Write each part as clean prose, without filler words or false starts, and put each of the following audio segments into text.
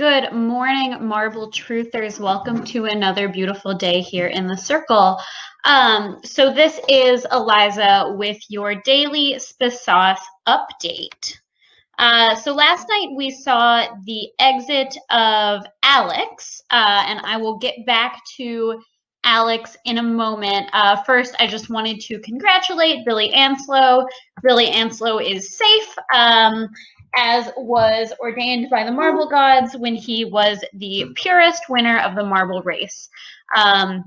Good morning, Marble Truthers. Welcome to another beautiful day here in the circle. So this is Eliza with your daily SPSOS update. So last night we saw the exit of Alex, and I will get back to Alex in a moment. First, I just wanted to congratulate Billy Anslow. Billy Anslow is safe, as was ordained by the Marble Gods when he was the purest winner of the marble race. So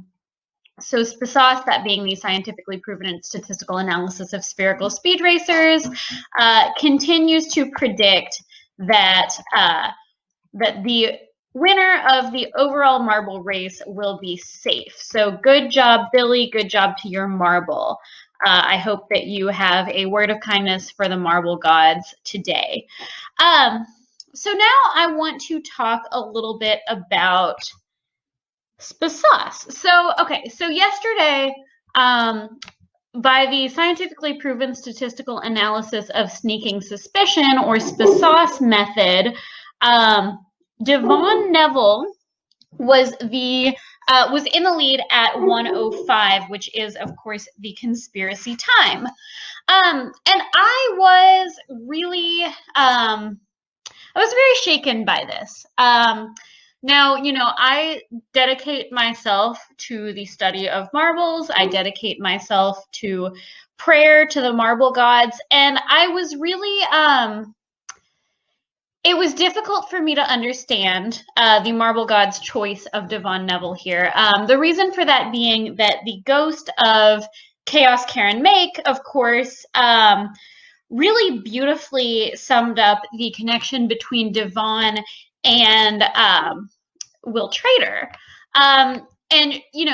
SPSOS, that being the scientifically proven and statistical analysis of spherical speed racers, continues to predict that that the winner of the overall marble race will be safe. So good job, Billy. Good job to your marble. I hope that you have a word of kindness for the Marble Gods today. So now I want to talk a little bit about SPSOS. So yesterday, by the scientifically proven statistical analysis of sneaking suspicion, or SPSOS method, Devon Neville was in the lead at 105, which is, of course, the conspiracy time. And I was really, I was very shaken by this. Now, I dedicate myself to the study of marbles. I dedicate myself to prayer to the Marble Gods, and I was really, it was difficult for me to understand the Marble Gods' choice of Devon Neville here. The reason for that being that the ghost of Chaos Karen Make, of course, really beautifully summed up the connection between Devon and Will Trader. And,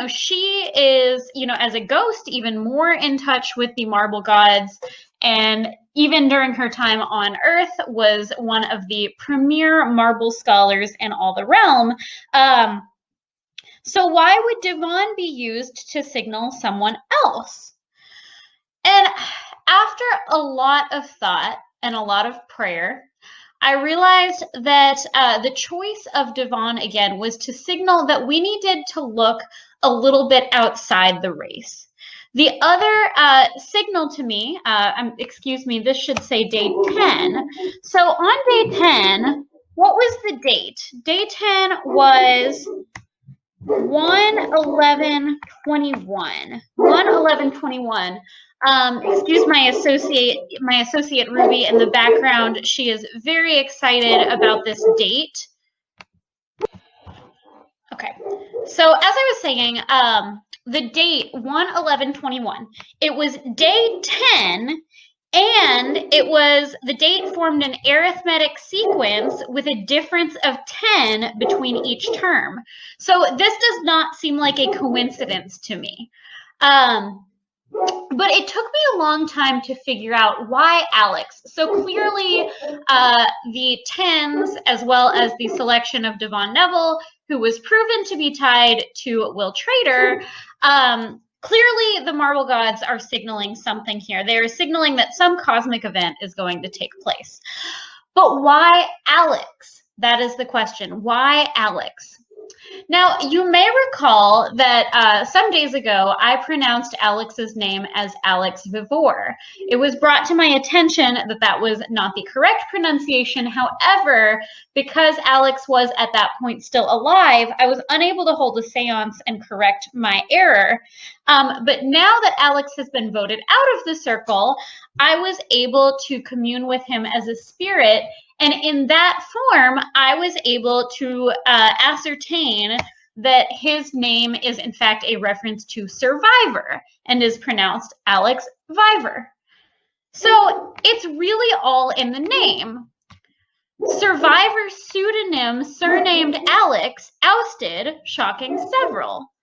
she is, as a ghost, even more in touch with the Marble Gods, and even during her time on Earth was one of the premier marble scholars in all the realm. So why would Devon be used to signal someone else? And after a lot of thought and a lot of prayer, I realized that the choice of Devon, again, was to signal that we needed to look a little bit outside the race. The other signal to me, excuse me, this should say day 10. So on day 10, what was the date? Day 10 was 1/11/21. 1/11/21. Excuse my associate Ruby in the background. She is very excited about this date. Okay, so as I was saying, the date 1/11/21. It was day 10, and the date formed an arithmetic sequence with a difference of 10 between each term. So this does not seem like a coincidence to me. But it took me a long time to figure out why Alex. So clearly the 10s, as well as the selection of Devon Neville, who was proven to be tied to Will Trader, clearly the Marble Gods are signaling something here. They are signaling that some cosmic event is going to take place. But why Alex? That is the question. Why Alex? Now, you may recall that some days ago, I pronounced Alex's name as Alex Vivor. It was brought to my attention that that was not the correct pronunciation. However, because Alex was at that point still alive, I was unable to hold a seance and correct my error. But now that Alex has been voted out of the circle, I was able to commune with him as a spirit. And in that form, I was able to ascertain that his name is, in fact, a reference to Survivor and is pronounced Alex Viver. So it's really all in the name. Survivor's pseudonym, surnamed Alex, ousted, shocking several.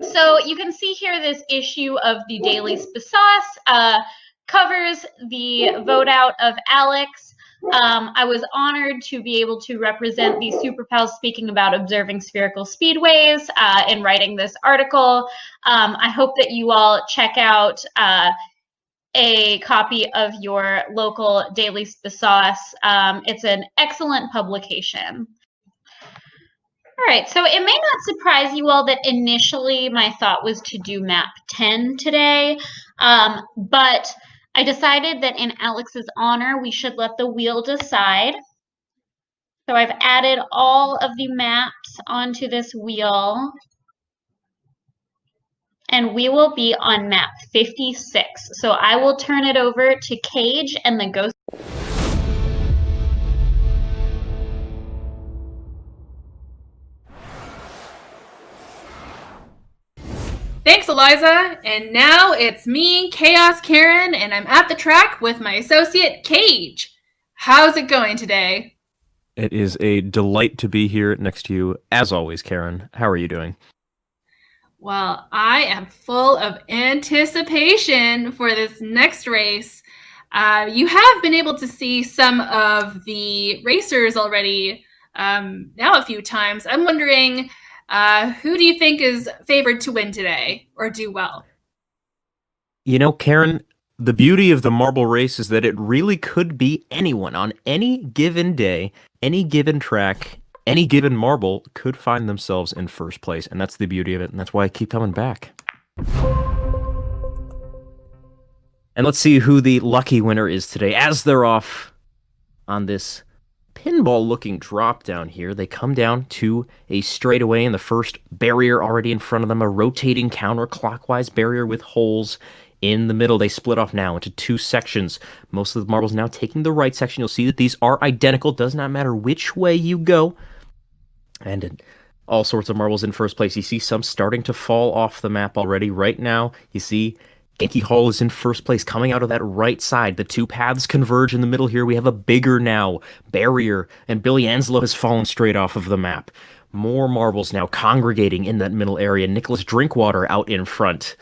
So you can see here this issue of the Daily SPSOS covers the vote out of Alex. I was honored to be able to represent the Super Pals speaking about observing spherical speedways in writing this article. I hope that you all check out a copy of your local Daily Sauce. It's an excellent publication. All right, so it may not surprise you all that initially my thought was to do map 10 today, but I decided that in Alex's honor, we should let the wheel decide. So I've added all of the maps onto this wheel, and we will be on map 56. So I will turn it over to Cage and the Ghost. Thanks, Eliza. And now it's me, Chaos Karen, and I'm at the track with my associate, Cage. How's it going today? It is a delight to be here next to you, as always, Karen. How are you doing? Well, I am full of anticipation for this next race. You have been able to see some of the racers already now a few times. I'm wondering, who do you think is favored to win today or do well? You know, Karen, the beauty of the marble race is that it really could be anyone on any given day, any given track, any given marble could find themselves in first place. And that's the beauty of it. And that's why I keep coming back. And let's see who the lucky winner is today. As they're off on this pinball-looking drop down here, they come down to a straightaway in the first barrier already in front of them, a rotating counterclockwise barrier with holes in the middle. They split off now into two sections. Most of the marbles now taking the right section. You'll see that these are identical. Does not matter which way you go. And all sorts of marbles in first place. You see some starting to fall off the map already. Right now, you see Yankee Hall is in first place, coming out of that right side. The two paths converge in the middle here. We have a bigger now barrier, and Billy Anslow has fallen straight off of the map. More marbles now congregating in that middle area. Nicholas Drinkwater out in front.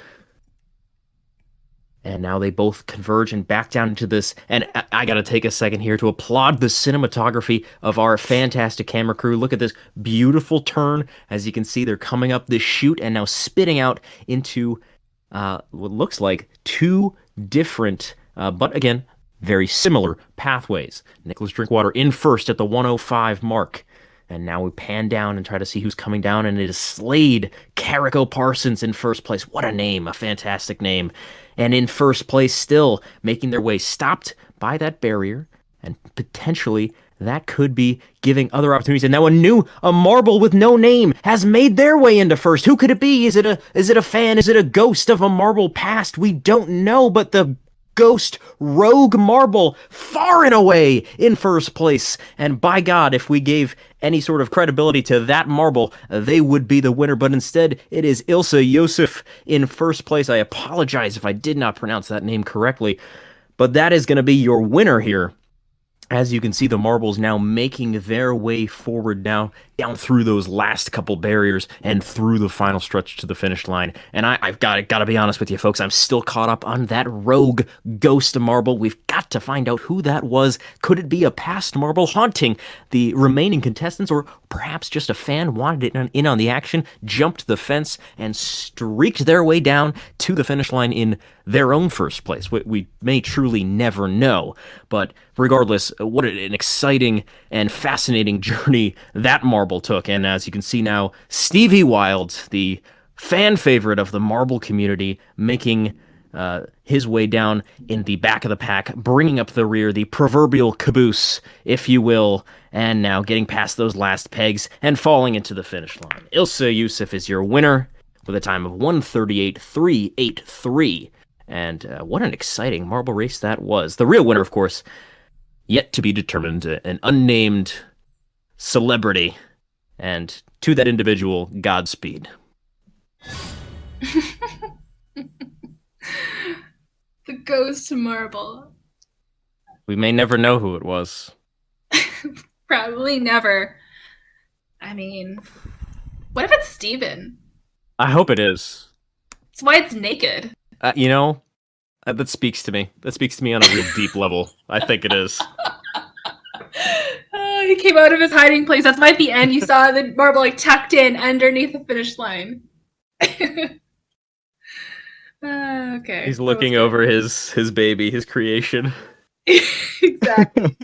And now they both converge and back down into this. And I gotta take a second here to applaud the cinematography of our fantastic camera crew. Look at this beautiful turn. As you can see, they're coming up this chute and now spitting out into what looks like two different, but again, very similar pathways. Nicholas Drinkwater in first at the 105 mark. And now we pan down and try to see who's coming down, and it is Slade Carrico Parsons in first place. What a name, a fantastic name. And in first place still, making their way, stopped by that barrier, and potentially that could be giving other opportunities. And now a marble with no name has made their way into first. Who could it be? Is it a fan? Is it a ghost of a marble past? We don't know, but the ghost rogue marble far and away in first place. And by God, if we gave any sort of credibility to that marble, they would be the winner. But instead, it is Ilsa Yosef in first place. I apologize if I did not pronounce that name correctly, but that is going to be your winner here. As you can see, the marbles now making their way forward now, down through those last couple barriers and through the final stretch to the finish line. And I've got to be honest with you, folks, I'm still caught up on that rogue ghost marble. We've got to find out who that was. Could it be a past marble haunting the remaining contestants, or perhaps just a fan wanted it in on the action, jumped the fence, and streaked their way down to the finish line in their own first place? We may truly never know, but regardless, what an exciting and fascinating journey that marble took. And as you can see now, Stevie Wild, the fan favorite of the marble community, making his way down in the back of the pack, bringing up the rear, the proverbial caboose, if you will, and now getting past those last pegs and falling into the finish line. Ilsa Yosef is your winner with a time of 1:38.383. And what an exciting marble race that was. The real winner, of course, yet to be determined, an unnamed celebrity. And to that individual, Godspeed. The ghost marble. We may never know who it was. Probably never. I mean, what if it's Steven? I hope it is. That's why it's naked. That speaks to me. That speaks to me on a real deep level. I think it is. He came out of his hiding place. That's why at the end you saw the marble tucked in underneath the finish line. Okay. He's that was looking good. over his baby, his creation. Exactly.